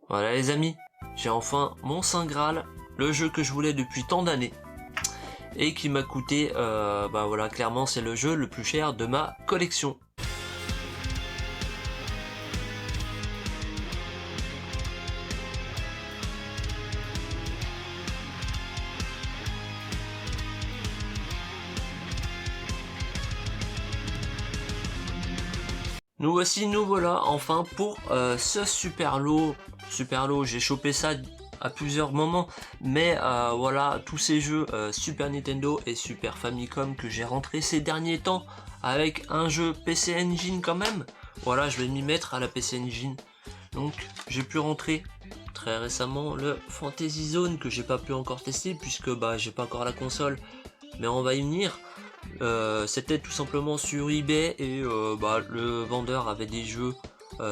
Voilà les amis, j'ai enfin mon Saint Graal, le jeu que je voulais depuis tant d'années et qui m'a coûté, bah voilà, clairement c'est le jeu le plus cher de ma collection. Nous voici, nous voilà enfin pour ce super lot. J'ai chopé ça à plusieurs moments, mais voilà, tous ces jeux Super Nintendo et Super Famicom que j'ai rentré ces derniers temps avec un jeu PC Engine quand même. Voilà, je vais m'y mettre à la PC Engine. Donc j'ai pu rentrer très récemment le Fantasy Zone que j'ai pas pu encore tester puisque bah j'ai pas encore la console, mais on va y venir. C'était tout simplement sur eBay et bah, le vendeur avait des jeux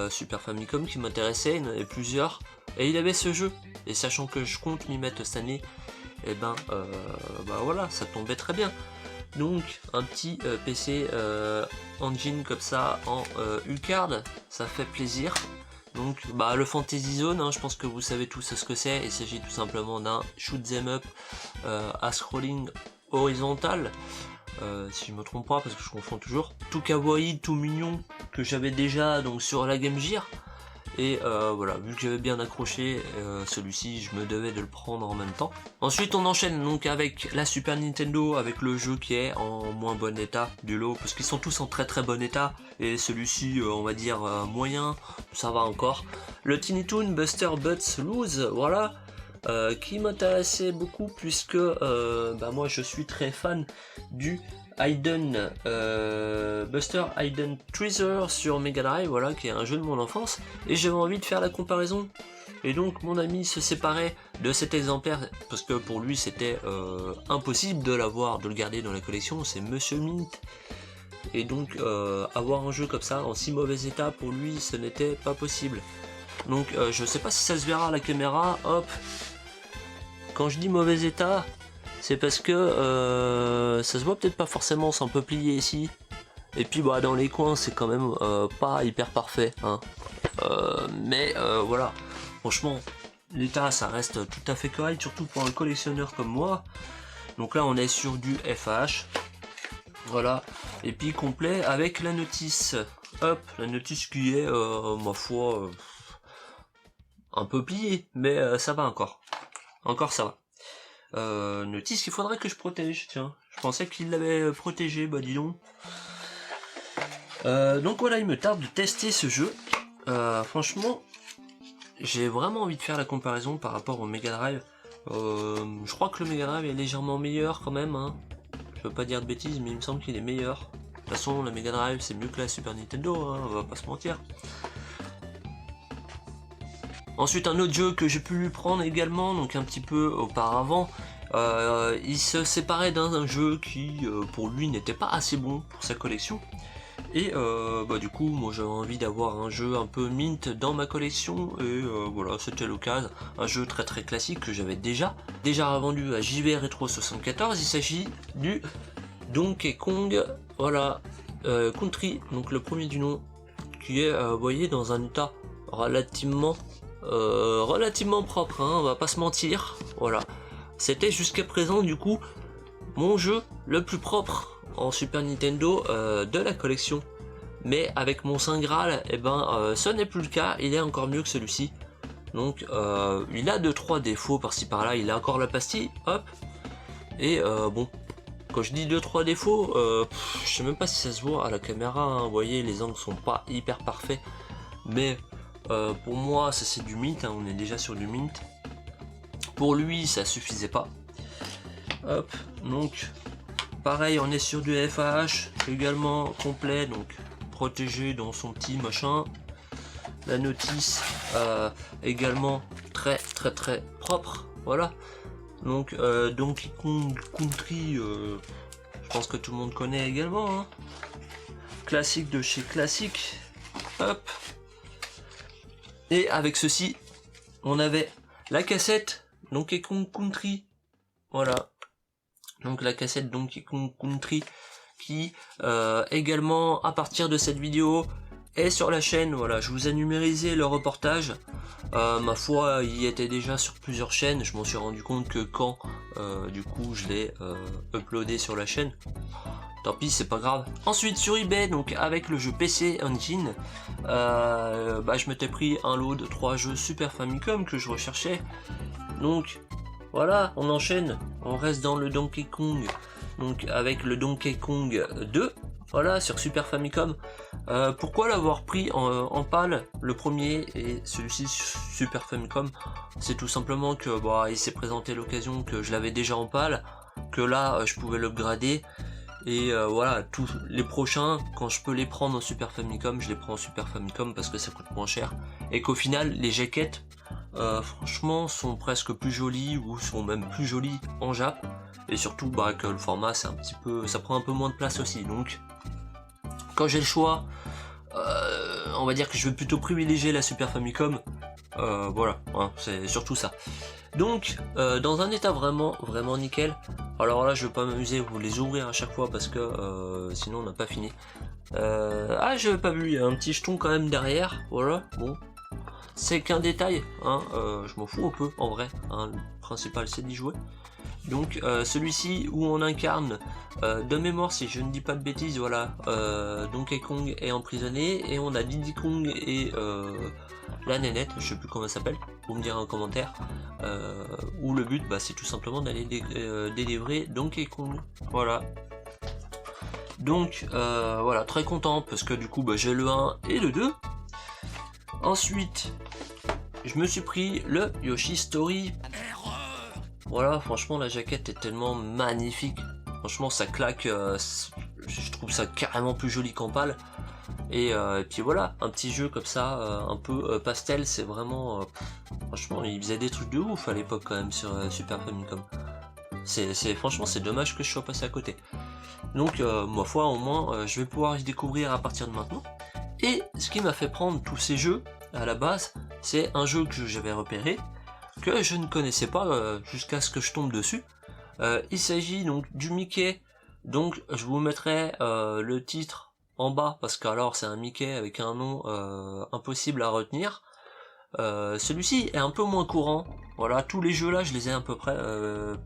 Super Famicom qui m'intéressaient, il y en avait plusieurs et il avait ce jeu, et sachant que je compte m'y mettre cette année, et ben bah voilà, ça tombait très bien. Donc un petit PC Engine comme ça en U-Card, ça fait plaisir. Donc bah le Fantasy Zone, hein, je pense que vous savez tous ce que c'est. Il s'agit tout simplement d'un shoot 'em up à scrolling horizontal. Si je me trompe pas, parce que je confonds toujours, tout kawaii, tout mignon, que j'avais déjà donc sur la Game Gear. Et voilà, vu que j'avais bien accroché celui-ci, je me devais de le prendre en même temps. Ensuite on enchaîne donc avec la Super Nintendo, avec le jeu qui est en moins bon état du lot, parce qu'ils sont tous en très très bon état, et celui-ci on va dire moyen, ça va encore. Le Tiny Toon Buster Butts Loose, voilà. Qui m'intéressait beaucoup puisque bah moi je suis très fan du Hidden Buster Hidden Treasure sur Mega Drive, voilà, qui est un jeu de mon enfance, et j'avais envie de faire la comparaison. Et donc mon ami se séparait de cet exemplaire parce que pour lui c'était impossible de l'avoir, de le garder dans la collection, c'est Monsieur Mint. Et donc avoir un jeu comme ça en si mauvais état, pour lui ce n'était pas possible. Donc je sais pas si ça se verra à la caméra, hop. Quand je dis mauvais état, c'est parce que ça se voit peut-être pas forcément, c'est un peu plié ici. Et puis bah dans les coins c'est quand même pas hyper parfait, hein. Mais voilà, franchement, l'état ça reste tout à fait correct, surtout pour un collectionneur comme moi. Donc là on est sur du FH, voilà, et puis complet avec la notice. Hop, la notice qui est, ma foi, un peu pliée, mais ça va encore. Encore ça va. Notice qu'il faudrait que je protège, tiens. Je pensais qu'il l'avait protégé, bah dis donc. Donc voilà, il me tarde de tester ce jeu. Franchement, j'ai vraiment envie de faire la comparaison par rapport au Mega Drive. Je crois que le Mega Drive est légèrement meilleur quand même, hein. Je peux pas dire de bêtises, mais il me semble qu'il est meilleur. De toute façon, la Mega Drive c'est mieux que la Super Nintendo, hein, on va pas se mentir. Ensuite, un autre jeu que j'ai pu lui prendre également, donc un petit peu auparavant, il se séparait d'un jeu qui, pour lui, n'était pas assez bon pour sa collection. Et bah du coup, moi j'avais envie d'avoir un jeu un peu mint dans ma collection, et voilà, c'était l'occasion. Un jeu très très classique que j'avais déjà revendu à JV Retro 74. Il s'agit du Donkey Kong, voilà, Country, donc le premier du nom, qui est, vous voyez, dans un état relativement propre, hein, on va pas se mentir, voilà. C'était jusqu'à présent du coup mon jeu le plus propre en Super Nintendo de la collection. Mais avec mon Saint Graal, et ce n'est plus le cas, il est encore mieux que celui-ci. Donc il a 2-3 défauts par-ci par-là, il a encore la pastille, hop. Et bon, quand je dis 2-3 défauts, je sais même pas si ça se voit à la caméra, hein, vous voyez, les angles sont pas hyper parfaits. Mais pour moi ça c'est du mint, hein, on est déjà sur du mint. Pour lui ça suffisait pas. Hop, donc pareil, on est sur du FAH également complet, donc protégé dans son petit machin. La notice également très propre, voilà. Donc Donkey Kong Country, je pense que tout le monde connaît également, hein. Classique de chez classique. Hop. Et avec ceci, on avait la cassette Donkey Kong Country, voilà. Donc la cassette Donkey Kong Country qui également à partir de cette vidéo Et sur la chaîne, voilà, je vous ai numérisé le reportage. Ma foi, il était déjà sur plusieurs chaînes. Je m'en suis rendu compte que quand, du coup, je l'ai uploadé sur la chaîne. Tant pis, c'est pas grave. Ensuite, sur eBay, donc avec le jeu PC Engine, je m'étais pris un lot de 3 jeux Super Famicom que je recherchais. Donc, voilà, on enchaîne. On reste dans le Donkey Kong. Donc, avec le Donkey Kong 2. Voilà, sur Super Famicom. Pourquoi l'avoir pris en pâle, le premier, et celui-ci Super Famicom? C'est tout simplement que il s'est présenté l'occasion que je l'avais déjà en pâle, que là je pouvais l'upgrader, et voilà, tous les prochains, quand je peux les prendre en Super Famicom, je les prends en Super Famicom parce que ça coûte moins cher, et qu'au final les jaquettes franchement sont presque plus jolies, ou sont même plus jolies en Jap, et surtout que le format c'est un petit peu, ça prend un peu moins de place aussi. Donc quand j'ai le choix, on va dire que je vais plutôt privilégier la Super Famicom. Voilà, hein, c'est surtout ça. Donc, dans un état vraiment nickel. Alors là, je vais pas m'amuser à vous les ouvrir à chaque fois parce que sinon on n'a pas fini. J'avais pas vu, il y a un petit jeton quand même derrière. Voilà, bon. C'est qu'un détail, hein, je m'en fous un peu en vrai. Hein, le principal c'est d'y jouer. Donc celui-ci où on incarne, de mémoire si je ne dis pas de bêtises, voilà, Donkey Kong est emprisonné, et on a Diddy Kong et la nénette, je sais plus comment elle s'appelle, vous me direz en commentaire, où le but c'est tout simplement d'aller délivrer Donkey Kong, voilà. Donc voilà, très content parce que du coup j'ai le 1 et le 2. Ensuite, je me suis pris le Yoshi Story. Voilà, franchement la jaquette est tellement magnifique, franchement ça claque, je trouve ça carrément plus joli qu'en pâle, et puis voilà, un petit jeu comme ça, un peu pastel, c'est vraiment, franchement il faisait des trucs de ouf à l'époque quand même sur Super Famicom, franchement c'est dommage que je sois passé à côté. Donc ma foi au moins je vais pouvoir y découvrir à partir de maintenant. Et ce qui m'a fait prendre tous ces jeux à la base, c'est un jeu que j'avais repéré, que je ne connaissais pas jusqu'à ce que je tombe dessus. Il s'agit donc du Mickey, donc je vous mettrai le titre en bas, parce qu'alors c'est un Mickey avec un nom impossible à retenir. Celui-ci est un peu moins courant, voilà, tous les jeux là je les ai à peu près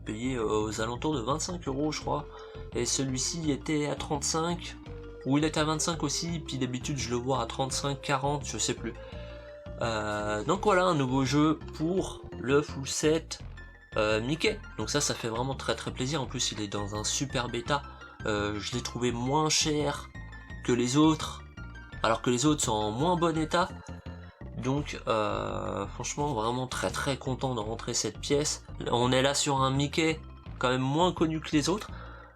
payés aux alentours de 25 € je crois, et celui-ci était à 35, ou il était à 25 aussi, puis d'habitude je le vois à 35, 40, je sais plus. Donc voilà, un nouveau jeu pour le full set Mickey. Donc ça fait vraiment très plaisir. En plus il est dans un super bêta. Je l'ai trouvé moins cher que les autres, alors que les autres sont en moins bon état. Donc franchement vraiment très content de rentrer cette pièce. On est là sur un Mickey quand même moins connu que les autres.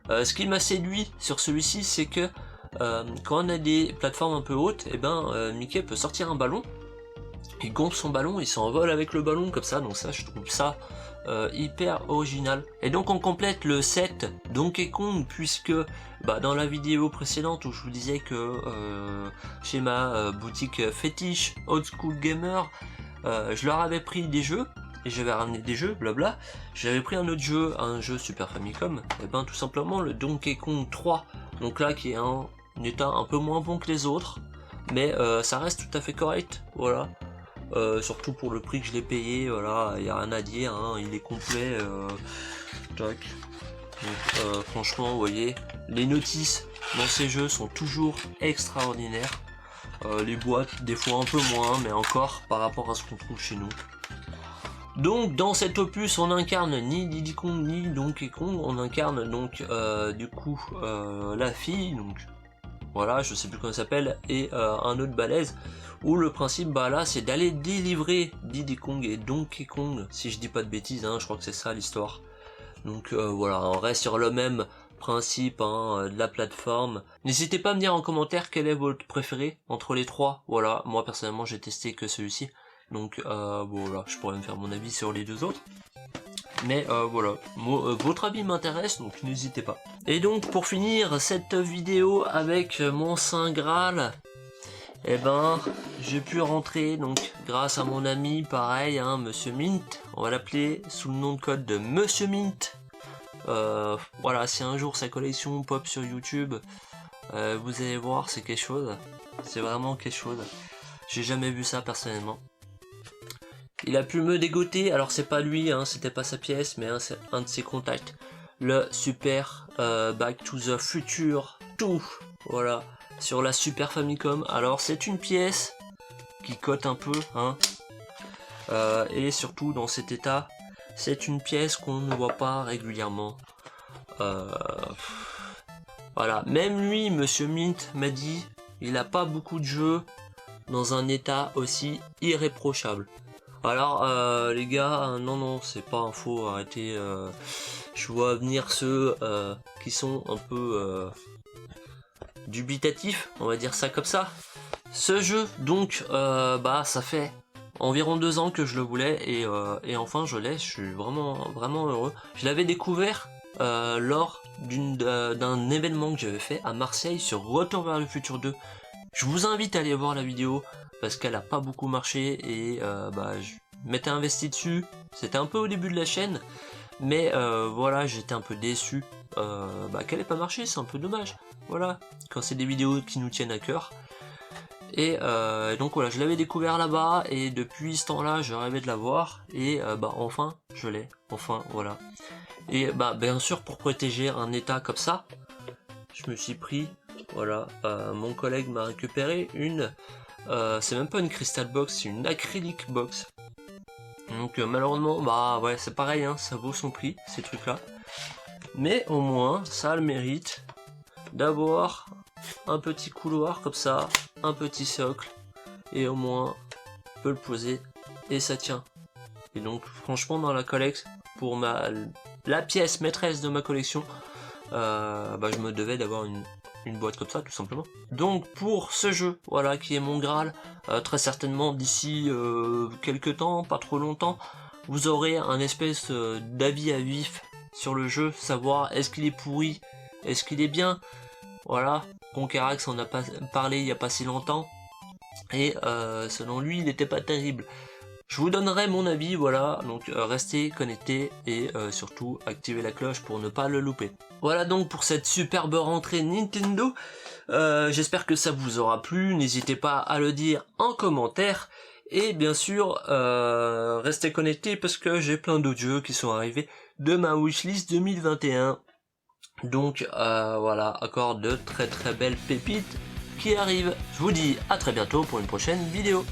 Ce qui m'a séduit sur celui-ci, c'est que quand on a des plateformes un peu hautes, Mickey peut sortir un ballon. Il gonfle son ballon, il s'envole avec le ballon comme ça, donc ça je trouve ça hyper original. Et donc on complète le set Donkey Kong, puisque dans la vidéo précédente où je vous disais que chez ma boutique fétiche Old School Gamer, je leur avais pris des jeux, et j'avais ramené des jeux, blabla, j'avais pris un autre jeu, un jeu Super Famicom, et tout simplement le Donkey Kong 3, donc là qui est un état un peu moins bon que les autres, mais ça reste tout à fait correct, voilà. Surtout pour le prix que je l'ai payé, voilà, il n'y a rien à dire, hein, il est complet. Donc, franchement, vous voyez, les notices dans ces jeux sont toujours extraordinaires. Les boîtes, des fois un peu moins, mais encore par rapport à ce qu'on trouve chez nous. Donc, dans cet opus, on incarne ni Diddy Kong ni Donkey Kong, on incarne donc du coup la fille, donc voilà, je sais plus comment elle s'appelle, et un autre balèze. Où le principe là c'est d'aller délivrer Diddy Kong et Donkey Kong, si je dis pas de bêtises, hein, je crois que c'est ça l'histoire. Donc voilà, on reste sur le même principe de la plateforme. N'hésitez pas à me dire en commentaire quel est votre préféré entre les trois. Voilà, moi personnellement j'ai testé que celui-ci, donc voilà, je pourrais me faire mon avis sur les deux autres. Mais voilà, votre avis m'intéresse, donc n'hésitez pas. Et donc pour finir cette vidéo avec mon Saint Graal, j'ai pu rentrer donc grâce à mon ami, pareil, Monsieur Mint, on va l'appeler sous le nom de code de Monsieur Mint. Voilà, si un jour sa collection pop sur YouTube, vous allez voir, c'est quelque chose. C'est vraiment quelque chose. J'ai jamais vu ça personnellement. Il a pu me dégoter, alors c'est pas lui, hein, c'était pas sa pièce, mais c'est un de ses contacts. Le Super Back to the Future 2, voilà, sur la Super Famicom. Alors c'est une pièce qui cote un peu, hein, et surtout dans cet état, c'est une pièce qu'on ne voit pas régulièrement. Voilà, même lui, Monsieur Mint, m'a dit, il a pas beaucoup de jeux dans un état aussi irréprochable. Alors les gars, non, c'est pas un faux, arrêtez, je vois venir ceux qui sont un peu dubitatifs, on va dire ça comme ça. Ce jeu, donc, ça fait environ 2 ans que je le voulais, et enfin je l'ai, je suis vraiment heureux. Je l'avais découvert lors d'un événement que j'avais fait à Marseille sur Retour vers le futur 2. Je vous invite à aller voir la vidéo, parce qu'elle a pas beaucoup marché, et je m'étais investi dessus. C'était un peu au début de la chaîne, mais voilà, j'étais un peu déçu qu'elle ait pas marché, c'est un peu dommage. Voilà, quand c'est des vidéos qui nous tiennent à cœur. Et donc voilà, je l'avais découvert là-bas, et depuis ce temps-là, je rêvais de l'avoir, et enfin, je l'ai, enfin, voilà. Et bien sûr, pour protéger un état comme ça, je me suis pris, voilà, mon collègue m'a récupéré une, c'est même pas une crystal box, c'est une acrylic box. Donc malheureusement, ouais, c'est pareil, hein, ça vaut son prix, ces trucs-là. Mais au moins, ça a le mérite d'avoir un petit couloir comme ça, un petit socle, et au moins, on peut le poser, et ça tient. Et donc, franchement, dans la collection, pour la pièce maîtresse de ma collection, je me devais d'avoir une boîte comme ça, tout simplement. Donc, pour ce jeu, voilà, qui est mon Graal, très certainement, d'ici quelques temps, pas trop longtemps, vous aurez un espèce d'avis à vif sur le jeu, savoir est-ce qu'il est pourri, est-ce qu'il est bien. Voilà, Conquerax en a parlé il n'y a pas si longtemps, et selon lui, il n'était pas terrible. Je vous donnerai mon avis, voilà, donc restez connectés, et surtout activez la cloche pour ne pas le louper. Voilà donc pour cette superbe rentrée Nintendo, j'espère que ça vous aura plu, n'hésitez pas à le dire en commentaire, et bien sûr, restez connectés parce que j'ai plein d'autres jeux qui sont arrivés de ma wishlist 2021. Donc voilà, encore de très belles pépites qui arrivent. Je vous dis à très bientôt pour une prochaine vidéo.